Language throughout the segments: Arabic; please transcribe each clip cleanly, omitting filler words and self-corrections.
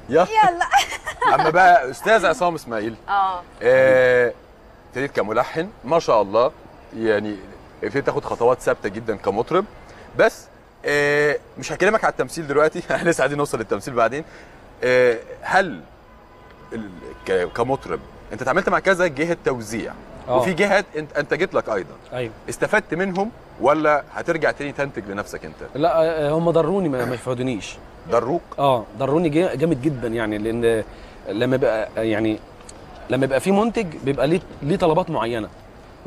يلا. اما بقى استاذ عصام اسماعيل ابتديت كملحن ما شاء الله، يعني ابتديت تاخد خطوات ثابته جدا كمطرب، بس مش هكلمك على التمثيل دلوقتي احنا لسه عايزين نوصل للتمثيل بعدين. هل كمطرب انت اتعاملت مع كذا جهه توزيع وفي جهات انتجت لك ايضا؟ ايوه. استفدت منهم ولا هترجع تاني تنتج لنفسك انت؟ لا هم ضروني ما يفادونيش. ضروك؟ ضروني جامد جدا، يعني لان لما يبقى في منتج بيبقى ليه طلبات معينه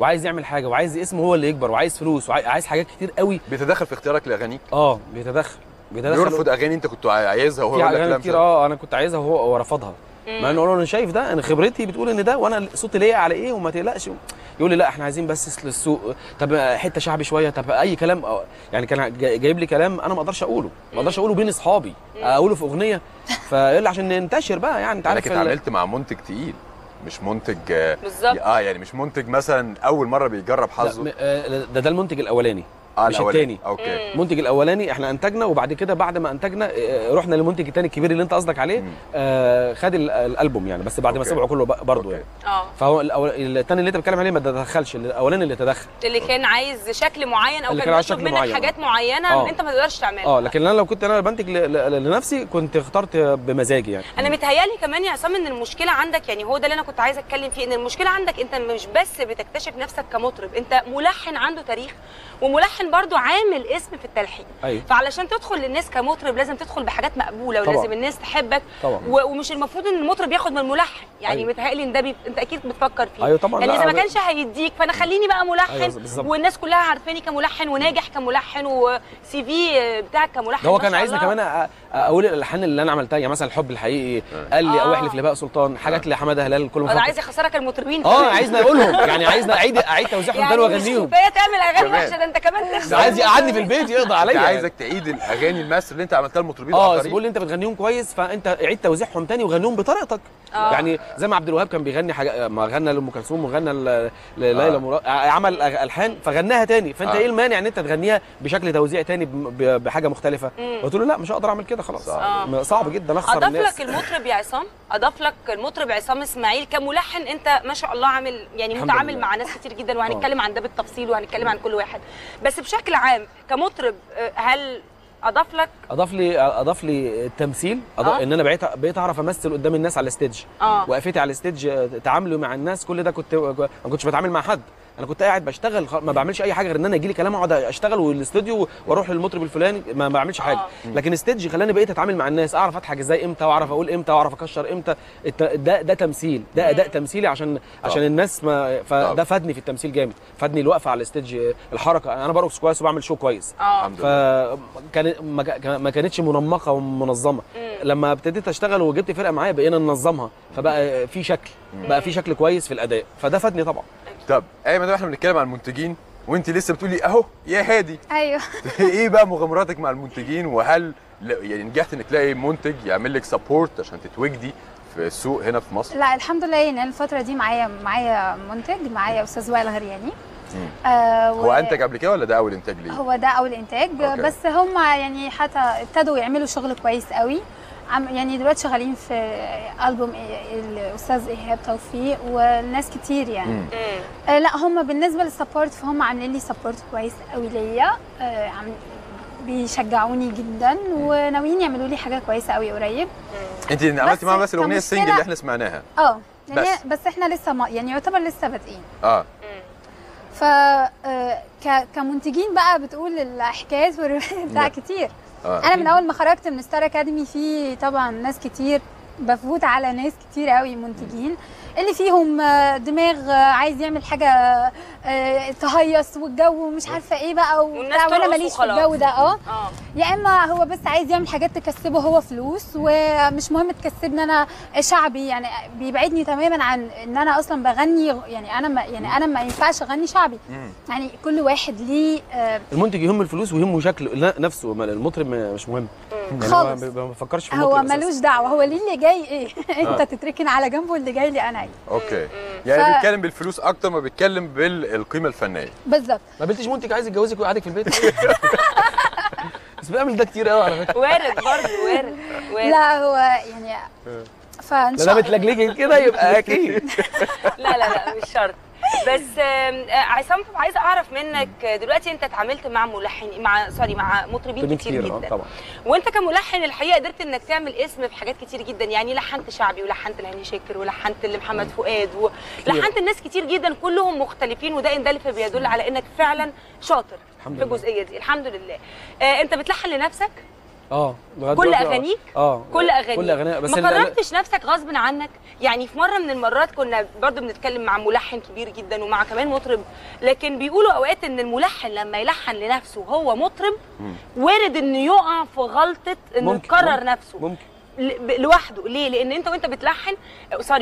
وعايز يعمل حاجه وعايز اسمه هو اللي يكبر وعايز فلوس وعايز حاجات كتير قوي. بيتدخل في اختيارك لاغانيك؟ بيتدخل بيرفض اغاني انت كنت عايزها وهو يقول لك لا كتير. انا كنت عايزها وهو رفضها، مع انه انا شايف ده، انا خبرتي بتقول ان ده، وانا صوتي ليا على ايه وما تقلقش. يقول لي لا احنا عايزين بس للسوق، طب حته شعبي شويه، طب اي كلام. يعني كان جايب لي كلام انا ما اقدرش اقوله بين اصحابي، اقوله في اغنيه، فيقول لي عشان ننتشر بقى. يعني انت عارف انك اتعاملت مع منتج تقيل، مش منتج بالظبط. يعني مش منتج مثلا اول مره بيجرب حظه. ده المنتج الاولاني مش الثاني. اوكي. المنتج الاولاني احنا انتجنا، وبعد كده بعد ما انتجنا رحنا للمنتج الثاني الكبير اللي انت قصدك عليه. خد الالبوم يعني، بس بعد ما سمعه كله برضه يعني. فهو الثاني اللي انت بتتكلم عليه ما تدخلش، الاولاني اللي تدخل، اللي كان عايز شكل معين او كان بيطلب منك حاجات معينه انت ما تقدرش تعملها. لكن انا لو كنت انا بنتج لنفسي كنت اخترت بمزاجي يعني. انا متهيالي كمان يا عصام ان المشكله عندك، يعني هو ده اللي انا كنت عايزه اتكلم فيه، ان المشكله عندك انت مش بس بتكتشف نفسك كمطرب، انت ملحن عنده تاريخ، وملحن برضو عامل اسم في التلحين. أيوة. فعلشان تدخل للناس كمطرب لازم تدخل بحاجات مقبوله، ولازم طبعا الناس تحبك طبعا. ومش المفروض ان المطرب ياخد من الملحن، يعني أيوة. متهيألي ان ده انت اكيد بتفكر فيه. أيوة طبعا. يعني اذا ما كانش هيديك فانا خليني بقى ملحن. أيوة والناس كلها عارفاني كملحن وناجح كملحن وسي في بتاعك كملحن. هو كان عايزني كمان اقول الالحان اللي انا عملتها، يعني مثلا الحب الحقيقي قال لي او احلف لبهاء سلطان، حاجات لحماده هلال، كل ما عايز يخسرك المطربين. عايزني اقولهم، يعني عايزني اعيد توزيعهم تاني واغنيهم. يعني مش تعمل اغاني وحشه، ده انت كمان تخسر. عايز يقعدني في البيت يقضي عليا. عايزك تعيد الاغاني الماستر اللي انت عملتها للمطربين الاخرين. بيقول لي انت بتغنيهم كويس، فانت عيد توزيعهم تاني وغنيهم بطريقتك. يعني زي ما عبد الوهاب كان بيغني حاجه، ما غنى لام كلثوم وغنى لليلى مراد، عمل الحان فغناها تاني، فانت ايه المانع ان انت تغنيها بشكل توزيع تاني بحاجه مختلفه؟ قلت له لا مش هقدر اعمل كده خلاص. صعب جدا اخسر الناس. اضاف لك المطرب يا عصام، اضاف لك المطرب عصام اسماعيل كملحن، انت ما شاء الله عامل يعني متعامل مع ناس كتير جدا، وهنتكلم عن ده بالتفصيل وهنتكلم عن كل واحد، بس بشكل عام كمطرب هل اضاف لي التمثيل، ان انا بقيت اعرف امثل قدام الناس على الستيج. وقفتي على الستيج، تعاملي مع الناس، كل ده ما كنتش بتعامل مع حد، انا كنت قاعد بشتغل، ما بعملش اي حاجه غير ان انا يجي لي كلام اقعد اشتغل، والاستوديو واروح للمطرب الفلاني، ما بعملش حاجه. لكن الستيج خلاني بقيت اتعامل مع الناس، اعرف اضحك ازاي امتى، واعرف اقول امتى، واعرف اكشر امتى. ده تمثيل، ده اداء تمثيلي عشان الناس فده فادني في التمثيل جامد، فادني الوقفه على الستيج، الحركه، انا برقص كويس وبعمل شو كويس. ما كانتش منمقه ومنظمه. لما ابتديت اشتغل وجبت فرقه معايا بقينا ننظمها، فبقى في شكل كويس في الاداء، فده فادني طبعا. طب ايمن، احنا بنتكلم عن المنتجين وانت لسه بتقولي اهو يا هادي. ايوه. ايه بقى مغامراتك مع المنتجين، وهل يعني نجحت انك تلاقي منتج يعمل لك سبورت عشان تتواجدي في السوق هنا في مصر؟ لا الحمد لله، يعني الفتره دي معايا منتج، معايا استاذ وائل غرياني. هو انتج قبل كده ولا ده اول انتاج ليه؟ هو ده اول انتاج. بس هم يعني حتى ابتدوا يعملوا شغل كويس قوي. يعني دلوقتي شغالين في ألبوم الأستاذ إيهاب توفيق والناس كتير يعني. لا هم بالنسبة للسبورت فهم عاملين لي سبورت كويس قوي ليا، بيشجعوني جدا وناويين يعملوا لي حاجة كويسة قوي قريب. انت عملتي معاهم بس الأغنية السنجل اللي احنا سمعناها؟ يعني بس احنا لسه يعني يعتبر لسه بادئين. ف كمنتجين بقى بتقول الحكايات بتاع كتير. انا من اول ما خرجت من ستار اكاديمي في طبعا ناس كتير، بفوت على ناس كتير قوي منتجين اللي فيهم دماغ عايز يعمل حاجه تهيص والجو ومش عارفه ايه بقى وبتاع، وانا ماليش في الجو ده. يا اما هو بس عايز يعمل حاجات تكسبه هو فلوس، ومش مهم تكسبني انا شعبي، يعني بيبعدني تماما عن ان انا اصلا بغني، يعني انا ما ينفعش اغني شعبي. يعني كل واحد ليه المنتج يهم الفلوس ويهمه شكله نفسه، المطرب مش مهم خالص. ما بفكرش في المطرب، هو ملوش دعوه، هو ليه اللي جاي ايه. انت تتركن على جنب واللي جاي لي انا. اوكي. يعني بيتكلم بالفلوس اكتر ما بيتكلم بالقيمه الفنيه. بالظبط. ما قابلتيش منتج عايز يتجوزك ويقعدك في البيت؟ بس بيعمل ده كتير قوي على فكره. وارد برضه، وارد. لا هو يعني فان ده بتلجلجي كده يبقى اكيد. لا مش شرط. بس عصام عايزه اعرف منك دلوقتي، انت اتعاملت مع مع مطربين كتير جدا طبعا. وانت كملحن الحقيقه قدرت انك تعمل اسم في حاجات كتير جدا، يعني لحنت شعبي ولحنت لهاني شاكر ولحنت لمحمد فؤاد ولحنت الناس كتير جدا كلهم مختلفين، وده ان دل بيدل على انك فعلا شاطر في الجزئيه دي. الحمد لله. انت بتلحن لنفسك؟ كل اغانيك؟ كل اغانيك. بس ما قررتش نفسك غصب عنك؟ يعني في مره من المرات كنا برضو بنتكلم مع ملحن كبير جدا ومع كمان مطرب، لكن بيقولوا اوقات ان الملحن لما يلحن لنفسه وهو مطرب وارد انه يقع في غلطه انه يكرر نفسه. ممكن لوحده. ليه؟ لان انت وانت بتلحن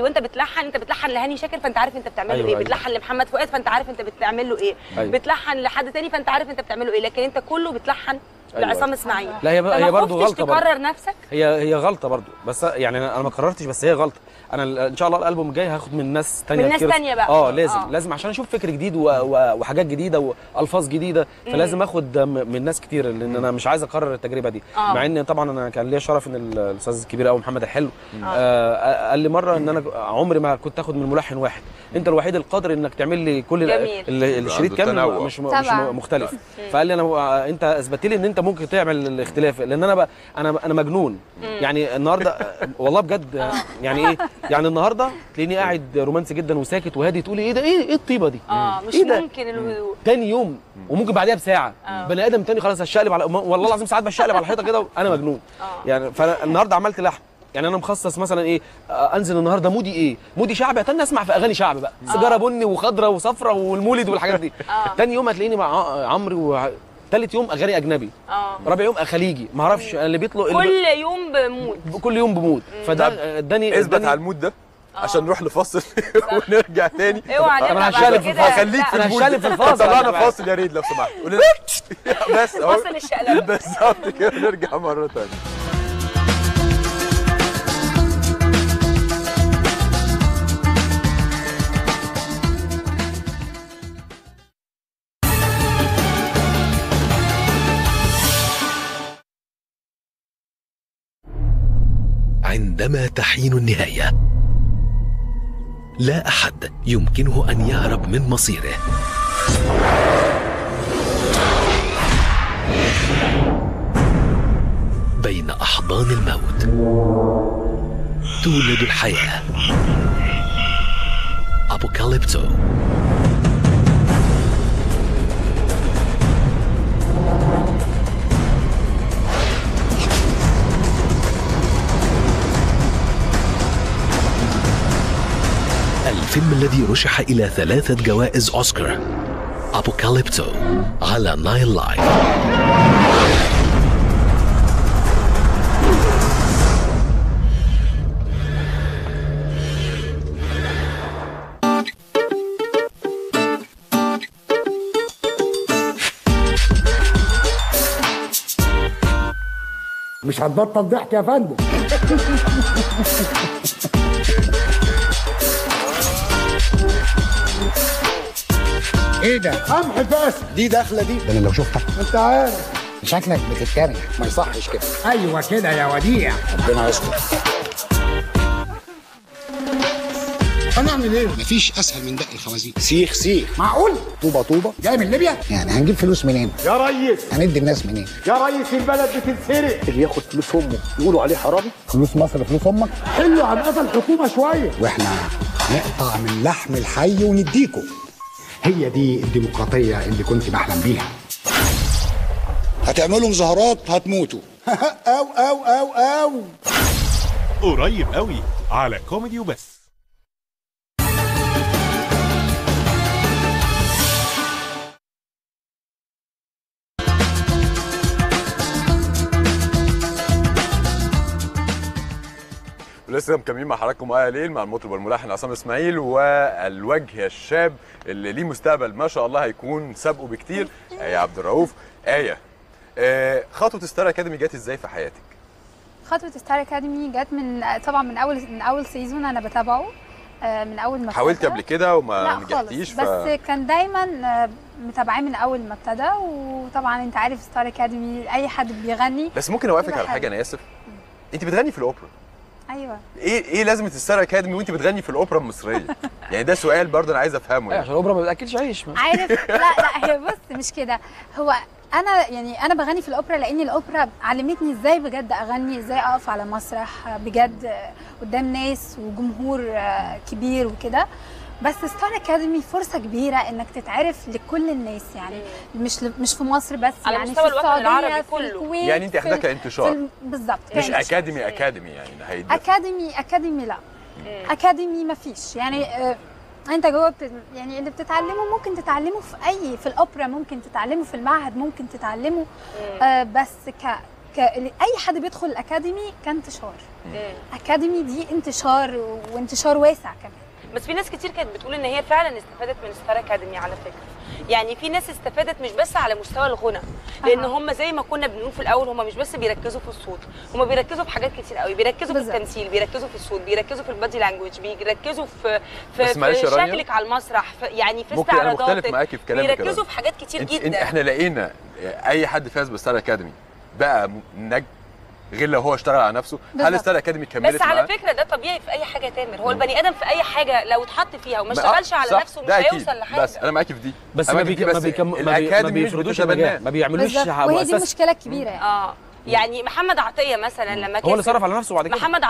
انت بتلحن لهاني شاكر فانت عارف انت بتعمل له ايه، بتلحن لمحمد فؤاد فانت عارف انت بتعمل له ايه، بتلحن لحد تاني فانت عارف انت بتعمل له ايه، لكن انت كله بتلحن لعصام اسماعيل. لا هي برضه غلطه برضه. تكرر نفسك؟ هي غلطه برضه، بس يعني انا ما قررتش، بس هي غلطه. انا ان شاء الله الالبوم الجاي هاخد من ناس ثانيه من ناس ثانيه بقى. لازم عشان اشوف فكر جديد وحاجات جديده والفاظ جديده، فلازم اخد من ناس كتير، لان انا مش عايز اكرر التجربه دي. مع ان طبعا انا كان ليا شرف ان الاستاذ الكبير قوي محمد الحلو قال لي مره ان انا عمري ما كنت اخد من ملحن واحد، انت الوحيد القادر انك تعمل لي كل الشريط كامل مش مختلف. فقال لي انت اثبت لي ان انت ممكن تعمل الاختلاف، لان انا مجنون. يعني النهارده والله بجد يعني ايه، يعني النهارده تلاقيني قاعد رومانسي جدا وساكت وهادي، تقولي ايه ده، ايه الطيبه دي؟ مش ممكن الهدوء. تاني يوم وممكن بعدها بساعه بني ادم تاني خلاص هشقلب على، والله العظيم ساعات بشقلب على الحيطه كده وانا مجنون. يعني فالنهارده عملت لحن، يعني انا مخصص مثلا ايه، انزل النهارده مودي ايه، مودي شعبي، هتاني اسمع في اغاني شعبي بقى، سيجاره بني وخضراء وصفراء والمولد والحاجات دي. تاني يوم هتلاقيني مع عمرو، ثالث يوم اغاني اجنبي، رابع يوم خليجي، ما اعرفش اللي بيطلق كل يوم بمود، كل يوم بمود. فده اداني اثبت على المود ده عشان نروح لفاصل ونرجع تاني. اوعى انا هشقلب في الفاصل، خليك في المود. هشقلب في الفاصل، طلعنا فاصل يا ريت لو سمحت. بس اهو فاصل الشقلب بالظبط كده، نرجع مره ثانيه. عندما تحين النهاية لا أحد يمكنه أن يهرب من مصيره. بين أحضان الموت تولد الحياة. أبوكاليبتو. الفيلم الذي رشح إلى 3 جوائز أوسكار، أبوكاليبتو، على نايل لايف. مش هتبطل ضحك يا فندم. ايه ده؟ قمح بس. دي داخله دي. ده انا لو شفتك انت عارف شكلك بتتكرر، ما يصحش كده. ايوه كده يا وديع، ربنا يستر. هنعمل ايه؟ مفيش اسهل من دق الخوازيق. سيخ معقول؟ طوبه جاي من ليبيا؟ يعني هنجيب فلوس منين؟ يا ريس هندي الناس منين؟ يا ريس البلد بتتسرق. اللي ياخد فلوس امه يقولوا عليه حرامي؟ فلوس مصر فلوس امك؟ حلوا عن قفا الحكومه شويه، واحنا نقطع من لحم الحي ونديكم. هي دي الديمقراطيه اللي كنت بحلم بيها. هتعملوا مظاهرات هتموتوا. او قريب قوي على كوميدي وبس. ولسه مكملين مع حضراتكم آية ليل مع المطرب والملحن عصام اسماعيل، والوجه الشاب اللي ليه مستقبل ما شاء الله هيكون سابقه بكتير، آية عبد الرؤوف. آية، خطوة ستار اكاديمي جت ازاي في حياتك؟ خطوة ستار اكاديمي جت من طبعا من اول سيزون انا بتابعه. من اول ما حاولتي قبل كده وما لا نجحتيش؟ بس كان دايما متابعاه من اول ما ابتدى. وطبعا انت عارف ستار اكاديمي اي حد بيغني. بس ممكن اوقفك على حاجه، انا اسف، انت بتغني في الاوبرا. ايوه. ايه لازمه ستار اكاديمي وانت بتغني في الاوبرا المصريه؟ يعني ده سؤال برضه انا عايز افهمه يعني. عشان الاوبرا ما بتاكلش عيش. عارف لا هي بص مش كده. هو انا بغني في الاوبرا لان الاوبرا علمتني ازاي بجد اغني، ازاي اقف على مسرح بجد قدام ناس وجمهور كبير وكده. بس ستار اكاديمي فرصه كبيره انك تتعرف لكل الناس، يعني مش في مصر بس، على يعني مستوى في الوطن السعوديه العربي في كله. الكويت، يعني انت اخدها كانتشار بالظبط، مش اكاديمي يعني هيدي اكاديمي لا. اكاديمي ما فيش يعني. انت جوه يعني اللي بتتعلمه ممكن تتعلمه في الاوبرا، ممكن تتعلمه في المعهد، ممكن تتعلمه بس اي حد بيدخل الاكاديمي كانتشار. اكاديمي دي انتشار وانتشار واسع كمان. بس في ناس كتير كانت بتقول ان هي فعلا استفادت من ستار اكاديمي على فكره. يعني في ناس استفادت مش بس على مستوى الغنى، لان هم زي ما كنا بنقول في الاول هم مش بس بيركزوا في الصوت، هم بيركزوا في حاجات كتير قوي، بيركزوا في التمثيل، بيركزوا في الصوت، بيركزوا في البادي لانجوج، بيركزوا في شكلك على المسرح، يعني في استعراضاتك. ممكن مختلف معاكي في كلامك، بيركزوا في حاجات كتير جدا. احنا لقينا اي حد فاز بستار اكاديمي بقى نجم غير لو هو اشتغل على نفسه. هل ستار اكاديمي كملت بس على فكره ده طبيعي في اي حاجه يا تامر. هو البني ادم في اي حاجه لو اتحط فيها وما اشتغلش على نفسه مش هيوصل لحاجه. بس انا معاكي في دي. بس ما بيفرضوش المجال، ما بيعملوش وهي دي المشكله الكبيره يعني. يعني محمد عطيه مثلا لما كان هو اللي صرف على نفسه بعد كده. محمد